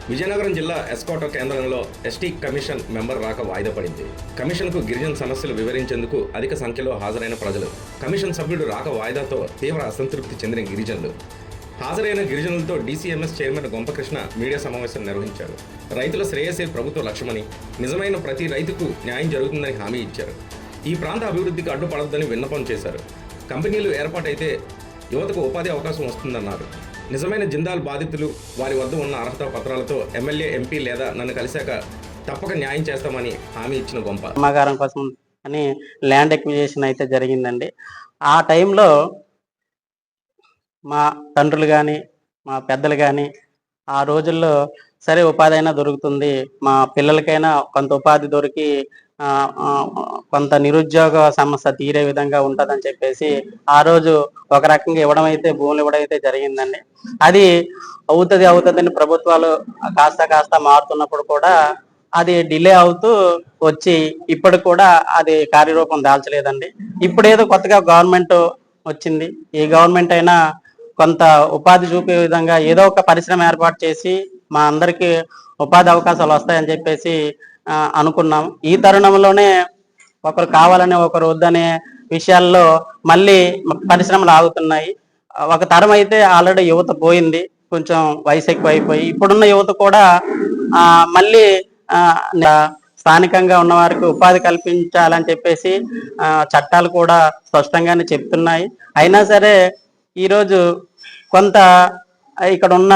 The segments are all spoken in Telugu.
విజయనగరం జిల్లా ఎస్కోట కేంద్రంలో ఎస్టీ కమిషన్ మెంబర్ రాక వాయిదా పడింది. కమిషన్కు గిరిజన సమస్యలు వివరించేందుకు అధిక సంఖ్యలో హాజరైన ప్రజలు, కమిషన్ సభ్యుడు రాక వాయిదాతో తీవ్ర అసంతృప్తి చెందిన గిరిజనులు. హాజరైన గిరిజనులతో డీసీఎంఎస్ చైర్మన్ గొంపకృష్ణ మీడియా సమావేశం నిర్వహించారు. రైతుల శ్రేయస్సే ప్రభుత్వ లక్ష్యమని, నిజమైన ప్రతి రైతుకు న్యాయం జరుగుతుందని హామీ ఇచ్చారు. ఈ ప్రాంత అభివృద్ధికి అడ్డుపడొద్దని విన్నపం చేశారు. కంపెనీలు ఏర్పాటైతే యువతకు ఉపాధి అవకాశం వస్తుందన్నారు. నిజమైన జిందాల్ బాధితులు వారి వద్ద ఉన్న అర్హత పత్రాలతో ఎమ్మెల్యే, ఎంపీ లేదా నన్ను కలిశాక తప్పక న్యాయం చేస్తామని హామీ ఇచ్చిన గొంప. కర్మాగారం కోసం అని ల్యాండ్ ఎక్విజిషన్ అయితే జరిగిందండి. ఆ టైంలో మా తండ్రులు కానీ మా పెద్దలు కానీ ఆ రోజుల్లో సరే ఉపాధి అయినా దొరుకుతుంది, మా పిల్లలకైనా కొంత ఉపాధి దొరికి కొంత నిరుద్యోగ సమస్య తీరే విధంగా ఉంటుందని చెప్పేసి ఆ రోజు ఒక రకంగా భూములు ఇవ్వడం అయితే జరిగిందండి. అది అవుతుందని ప్రభుత్వాలు కాస్త మారుతున్నప్పుడు కూడా అది డిలే అవుతూ వచ్చి ఇప్పుడు కూడా అది కార్యరూపం దాల్చలేదండి. ఇప్పుడేదో కొత్తగా గవర్నమెంట్ వచ్చింది. ఈ గవర్నమెంట్ అయినా కొంత ఉపాధి చూపే విధంగా ఏదో ఒక పరిశ్రమ ఏర్పాటు చేసి మా అందరికీ ఉపాధి అవకాశాలు వస్తాయని చెప్పేసి అనుకున్నాం. ఈ తరుణంలోనే ఒకరు కావాలని ఒకరు వద్దనే విషయాల్లో మళ్ళీ పరిశ్రమలు ఆగుతున్నాయి. ఒక తరం అయితే ఆల్రెడీ యువత పోయింది, కొంచెం వయసు ఎక్కువ అయిపోయి ఇప్పుడున్న యువత కూడా మళ్ళీ స్థానికంగా ఉన్న వారికి ఉపాధి కల్పించాలని చెప్పేసి చట్టాలు కూడా స్పష్టంగానే చెప్తున్నాయి. అయినా సరే ఈరోజు కొంత ఇక్కడ ఉన్న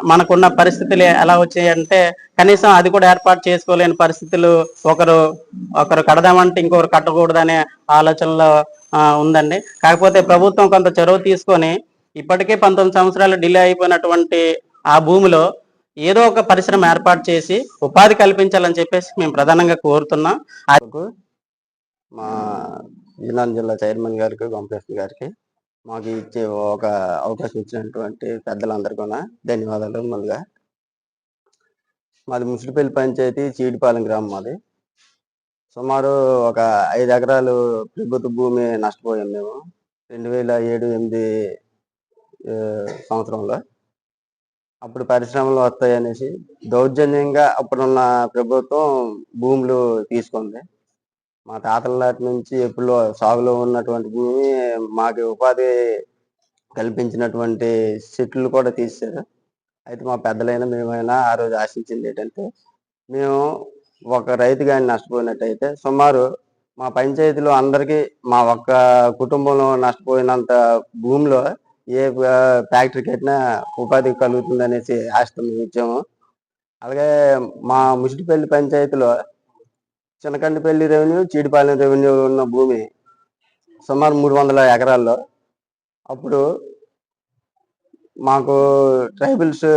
మనకున్న పరిస్థితులు ఎలా వచ్చాయంటే కనీసం అది కూడా ఏర్పాటు చేసుకోలేని పరిస్థితులు, ఒకరు కడదామంటే ఇంకొకరు కట్టకూడదనే ఆలోచనలో ఉందండి. కాకపోతే ప్రభుత్వం కొంత చొరవ తీసుకొని ఇప్పటికే 19 సంవత్సరాలు డిలే అయిపోయినటువంటి ఆ భూమిలో ఏదో ఒక పరిశ్రమ ఏర్పాటు చేసి ఉపాధి కల్పించాలని చెప్పేసి మేము ప్రధానంగా కోరుతున్నాం. మా విజయనగరం జిల్లా చైర్మన్ గారికి, గొంపకృష్ణ గారికి మాకు ఇచ్చే ఒక అవకాశం ఇచ్చినటువంటి పెద్దలందరికీ ధన్యవాదాలు. ముందుగా మాది ముసిడిపల్లి పంచాయతీ చీడిపాలెం గ్రామం. మాది సుమారు ఒక 5 ఎకరాలు ప్రభుత్వ భూమి నష్టపోయాం మేము 2007-8 సంవత్సరంలో. అప్పుడు పరిశ్రమలు వస్తాయనేసి దౌర్జన్యంగా అప్పుడున్న ప్రభుత్వం భూములు తీసుకుంది. మా తాతల నాటి నుంచి ఎప్పుడో సాగులో ఉన్నటువంటి భూమి మాకు ఉపాధి కల్పించినటువంటి చెట్లు కూడా తీశారు. అయితే మా పెద్దలైనా మేమైనా ఆ రోజు ఆశించింది ఏంటంటే, మేము ఒక రైతు కానీ నష్టపోయినట్టయితే సుమారు మా పంచాయతీలో అందరికీ మా ఒక్క కుటుంబంలో నష్టపోయినంత భూమిలో ఏ ఫ్యాక్టరీకి అయినా ఉపాధి కలుగుతుందనేసి ఆశతో మేము ఇచ్చాము. అలాగే మా ముసిడిపల్లి పంచాయతీలో చినకండిపల్లి రెవెన్యూ, చీడిపాలెం రెవెన్యూ ఉన్న భూమి సుమారు 300 ఎకరాల్లో. అప్పుడు మాకు ట్రైబల్స్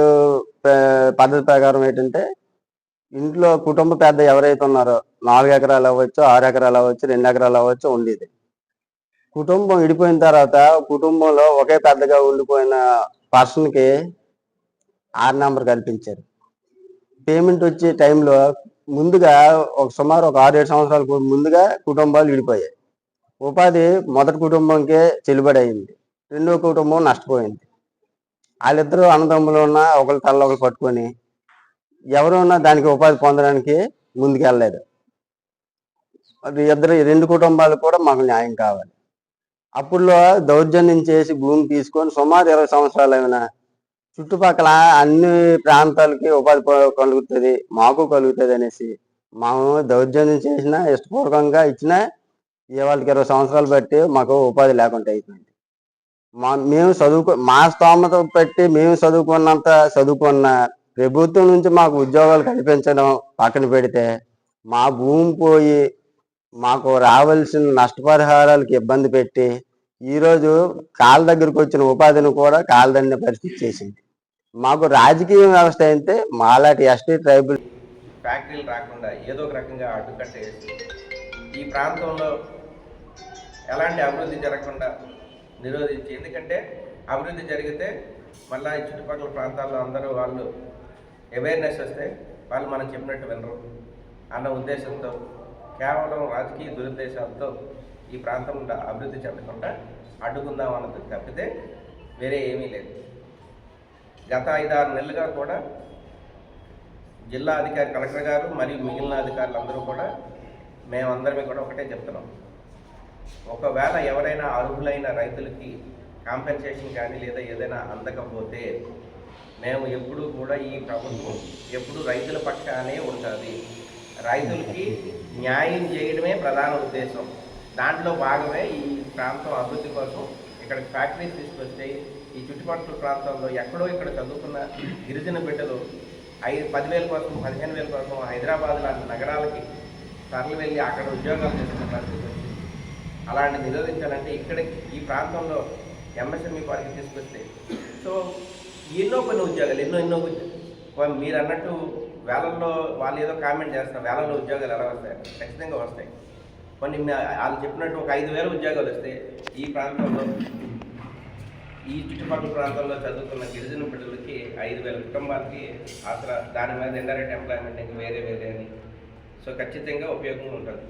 పద్ధతి ప్రకారం ఏంటంటే, ఇంట్లో కుటుంబ పెద్ద ఎవరైతే ఉన్నారో 4 ఎకరాలు అవ్వచ్చు, 6 ఎకరాలు అవ్వచ్చు, 2 ఎకరాలు అవ్వచ్చు ఉండేది. కుటుంబం విడిపోయిన తర్వాత కుటుంబంలో ఒకే పెద్దగా ఉండిపోయిన పర్సన్కి 6 నెంబర్ కల్పించారు. పేమెంట్ వచ్చే టైంలో ముందుగా సుమారు ఒక 6-7 సంవత్సరాల ముందుగా కుటుంబాలు విడిపోయాయి. ఉపాధి మొదటి కుటుంబంకే చెల్లుబడి అయింది, రెండో కుటుంబం నష్టపోయింది. వాళ్ళిద్దరూ అన్నదమ్ములు ఉన్న ఒకరి తల్ల ఒకరు పట్టుకొని ఎవరు ఉన్నా దానికి ఉపాధి పొందడానికి ముందుకెళ్ళలేదు. అది రెండు కుటుంబాలు కూడా మాకు న్యాయం కావాలి. అప్పుడులో దౌర్జన్యం చేసి భూమి తీసుకొని సుమారు 20 సంవత్సరాలు అయినా చుట్టుపక్కల అన్ని ప్రాంతాలకి ఉపాధి కలుగుతుంది, మాకు కలుగుతుంది అనేసి మేము దౌర్జన్యం చేసినా ఇష్టపూర్వకంగా ఇచ్చినా వాళ్ళకి 20 సంవత్సరాలు బట్టి మాకు ఉపాధి లేకుండా అయిపోయింది. మేము మా స్తోమత పెట్టి మేము చదువుకున్న ప్రభుత్వం నుంచి మాకు ఉద్యోగాలు కల్పించడం పక్కన పెడితే, మా భూమి పోయి మాకు రావాల్సిన నష్టపరిహారాలకు ఇబ్బంది పెట్టి ఈరోజు కాళ్ళ దగ్గరకు వచ్చిన ఉపాధిని కూడా కాళ్ళదన్నే పరిస్థితి చేసింది. మాకు రాజకీయ వ్యవస్థ అయితే మాలాంటి ఎస్టీ ట్రైబల్ ఫ్యాక్టరీలు రాకుండా ఏదో ఒక రకంగా అడ్డుకట్టేసి ఈ ప్రాంతంలో ఎలాంటి అభివృద్ధి జరగకుండా నిరోధించి, ఎందుకంటే అభివృద్ధి జరిగితే మళ్ళీ ఈ చుట్టుపక్కల ప్రాంతాల్లో అందరూ వాళ్ళు అవేర్నెస్ వస్తే వాళ్ళు మనం చెప్పినట్టు వినరు అన్న ఉద్దేశంతో, కేవలం రాజకీయ దురుద్దేశాలతో ఈ ప్రాంతంలో అభివృద్ధి చెందకుండా అడ్డుకుందాం అన్నది తప్పితే వేరే ఏమీ లేదు. గత 5-6 నెలలుగా కూడా జిల్లా అధికారి కలెక్టర్ గారు మరియు మిగిలిన అధికారులందరూ కూడా మేమందరమే కూడా ఒకటే చెప్తున్నాం. ఒకవేళ ఎవరైనా అర్హులైన రైతులకి కాంపెన్సేషన్ కానీ లేదా ఏదైనా అందకపోతే మేము ఎప్పుడూ కూడా ఈ ప్రభుత్వం ఎప్పుడు రైతుల పక్షానే ఉంటుంది. రైతులకి న్యాయం చేయడమే ప్రధాన ఉద్దేశం. దాంట్లో భాగమే ఈ ప్రాంతం అభివృద్ధి కోసం ఇక్కడ ఫ్యాక్టరీస్ తీసుకొచ్చి ఈ చుట్టుపక్కల ప్రాంతాల్లో ఎక్కడో ఇక్కడ చదువుకున్న గిరిజన బిడ్డలు 10,000 కోసం 15,000 కోసం హైదరాబాద్ లాంటి నగరాలకి తరలి వెళ్ళి అక్కడ ఉద్యోగాలు చేస్తున్న పరిస్థితి వచ్చింది. అలాంటి నిరోధించాలంటే ఇక్కడ ఈ ప్రాంతంలో ఎంఎస్ఎంఈ పార్క్ తీసుకొస్తే సో కొన్ని ఉద్యోగాలు ఎన్నో మీరు అన్నట్టు వేలల్లో వాళ్ళు ఏదో కామెంట్ చేస్తారు, వేలల్లో ఉద్యోగాలు ఎలా వస్తాయి? ఖచ్చితంగా వస్తాయి. కొన్ని వాళ్ళు చెప్పినట్టు ఒక 5,000 ఉద్యోగాలు వస్తే ఈ ప్రాంతంలో ఈ చుట్టుపక్కల ప్రాంతాల్లో చదువుకున్న గిరిజన బిడ్డలకి 5,000 కుటుంబాలకి అసలు దాని మీద ఇండైరెక్ట్ ఎంప్లాయ్మెంట్ ఇంకా వేరే అని సో ఖచ్చితంగా ఉపయోగం ఉంటుంది.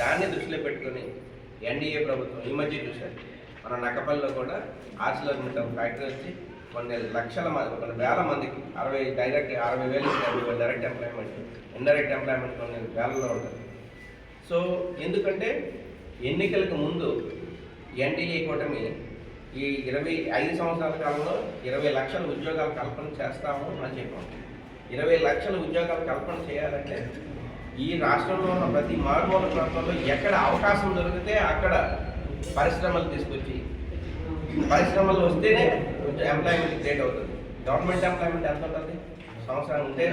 దాన్ని దృష్టిలో పెట్టుకొని ఎన్డీఏ ప్రభుత్వం ఈ మధ్య చూశారు. మన నక్కపల్లిలో కూడా ఆర్సిలర్మిటల్ ఫ్యాక్టరీ వచ్చి కొన్ని లక్షల మంది, కొన్ని వేల మందికి 60,000 డైరెక్ట్ ఎంప్లాయ్మెంట్, ఇండైరెక్ట్ ఎంప్లాయ్మెంట్ కొన్ని వేలలో ఉంటుంది. సో ఎందుకంటే ఎన్నికలకు ముందు ఎన్డీఏ కూటమి ఈ 25 సంవత్సరాల కాలంలో 20 లక్షల ఉద్యోగాలు కల్పన చేస్తాము అని చెప్పాము. 20 లక్షల ఉద్యోగాలు కల్పన చేయాలంటే ఈ రాష్ట్రంలో ఉన్న ప్రతి మారుమూల ప్రాంతంలో ఎక్కడ అవకాశం దొరికితే అక్కడ పరిశ్రమలు తీసుకొచ్చి పరిశ్రమలు వస్తేనే ఎంప్లాయ్మెంట్ క్రియేట్ అవుతుంది. గవర్నమెంట్ ఎంప్లాయ్మెంట్ ఎంత ఉంటుంది? సంవత్సరం ఉంటే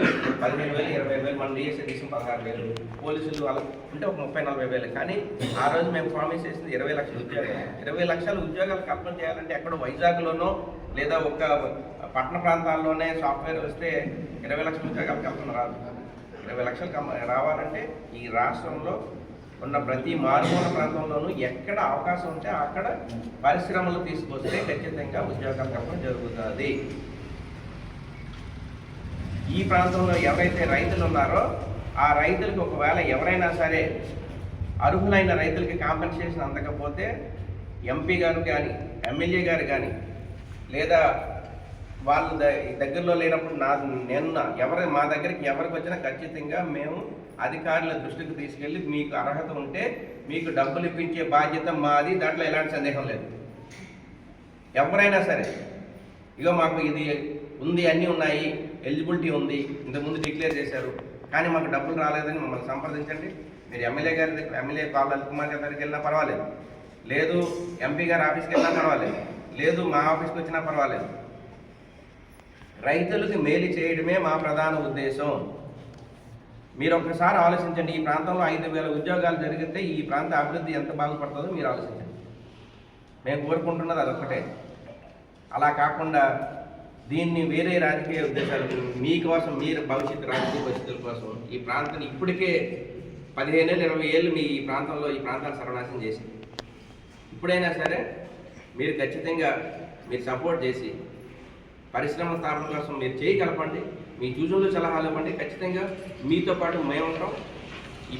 15,000 20,000, మన డిఎస్సీ తీసిన 16,000, పోలీసులు వాళ్ళకి ఉంటే ఒక 30-40,000. కానీ ఆ రోజు మేము ప్రామిస్ చేసింది 20 లక్షల ఉద్యోగాలు. 20 లక్షల ఉద్యోగాలు కల్పన చేయాలంటే ఎక్కడో వైజాగ్లోనో లేదా ఒక పట్టణ ప్రాంతాల్లోనే సాఫ్ట్వేర్ వస్తే 20 లక్షల ఉద్యోగాలు కల్పన రాదు. 20 లక్షలు రావాలంటే ఈ రాష్ట్రంలో ఉన్న ప్రతి మారుమూల ప్రాంతంలోనూ ఎక్కడ అవకాశం ఉంటే అక్కడ పరిశ్రమలు తీసుకొస్తే ఖచ్చితంగా ఉద్యోగాల కల్పన జరుగుతుంది. ఈ ప్రాంతంలో ఎవరైతే రైతులు ఉన్నారో ఆ రైతులకు ఒకవేళ ఎవరైనా సరే అర్హులైన రైతులకి కాంపెన్సేషన్ అందకపోతే ఎంపీ గారు కానీ ఎమ్మెల్యే గారు కానీ లేదా వాళ్ళ దగ్గరలో లేనప్పుడు మా దగ్గరికి ఎవరికి వచ్చినా ఖచ్చితంగా మేము అధికారుల దృష్టికి తీసుకెళ్ళి మీకు అర్హత ఉంటే మీకు డబ్బులు ఇప్పించే బాధ్యత మాది. దాంట్లో ఎలాంటి సందేహం లేదు. ఎవరైనా సరే ఇగో మాకు ఇది ఉంది, అన్నీ ఉన్నాయి, ఎలిజిబిలిటీ ఉంది, ఇంతకుముందు డిక్లేర్ చేశారు కానీ మాకు డబ్బులు రాలేదని మమ్మల్ని సంప్రదించండి. మీరు ఎమ్మెల్యే గారి దగ్గర ఎమ్మెల్యే లలిత్ కుమార్ గారి దగ్గరికి వెళ్ళినా పర్వాలేదు, లేదు ఎంపీ గారి ఆఫీస్కి వెళ్ళినా పర్వాలేదు, లేదు మా ఆఫీస్కి వచ్చినా పర్వాలేదు. రైతులకు మేలు చేయడమే మా ప్రధాన ఉద్దేశం. మీరు ఒక్కసారి ఆలోచించండి. ఈ ప్రాంతంలో 5,000 ఉద్యోగాలు జరిగితే ఈ ప్రాంత అభివృద్ధి ఎంత బాగుపడుతుందో మీరు ఆలోచించండి. మేము కోరుకుంటున్నది అదొక్కటే. అలా కాకుండా దీన్ని వేరే రాజకీయ ఉద్దేశాలు మీకోసం, మీరు భవిష్యత్తు రాజకీయ పరిస్థితుల కోసం ఈ ప్రాంతాన్ని ఇప్పటికే 15 ఏళ్ళు 20 ఏళ్ళు మీ ఈ ప్రాంతాన్ని సర్వనాశనం చేసింది. ఇప్పుడైనా సరే మీరు ఖచ్చితంగా మీరు సపోర్ట్ చేసి పరిశ్రమ స్థాపన కోసం మీరు చేయగలపండి. మీ సూచనలు సలహాలు ఇవ్వండి. ఖచ్చితంగా మీతో పాటు మేము ఉంటాం. ఈ